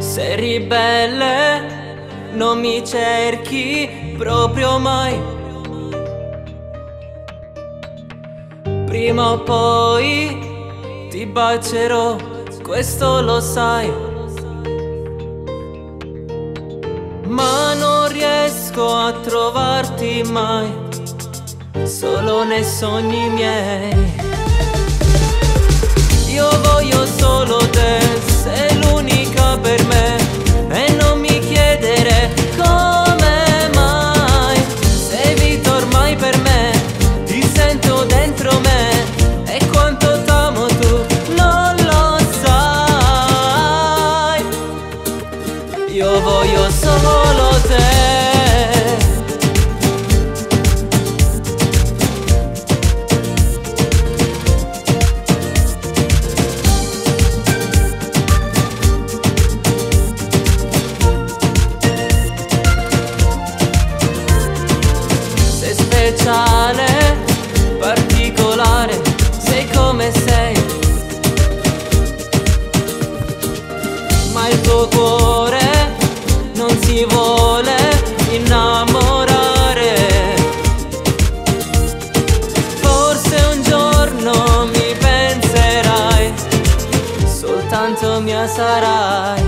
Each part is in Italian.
Sei ribelle, non mi cerchi proprio mai. Prima o poi ti bacerò, questo lo sai. Ma non riesco a trovarti mai, solo nei sogni miei. Io voglio solo te, sei l'unica per me. E non mi chiedere come mai, sei vita ormai per me. Ti sento dentro me e quanto t'amo tu non lo sai. Io voglio solo te. Speciale, particolare, sei come sei. Ma il tuo cuore non si vuole innamorare. Forse un giorno mi penserai, soltanto mia sarai.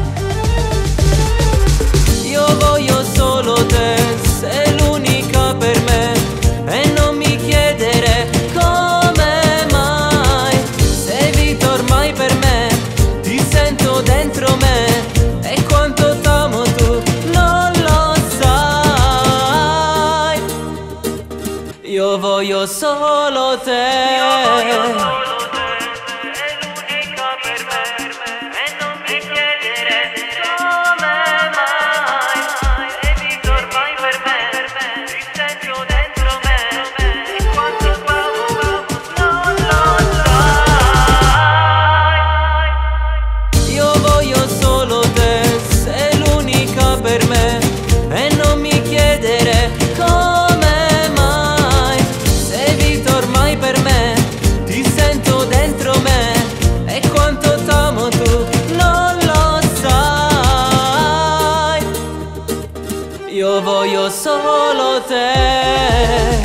Io voglio solo te, sei l'unica per me. E non mi chiedere come mai, sei vita ormai per me. Ti sento dentro me e quanto t'amo tu non lo sai. Io voglio solo te. Io voglio solo te.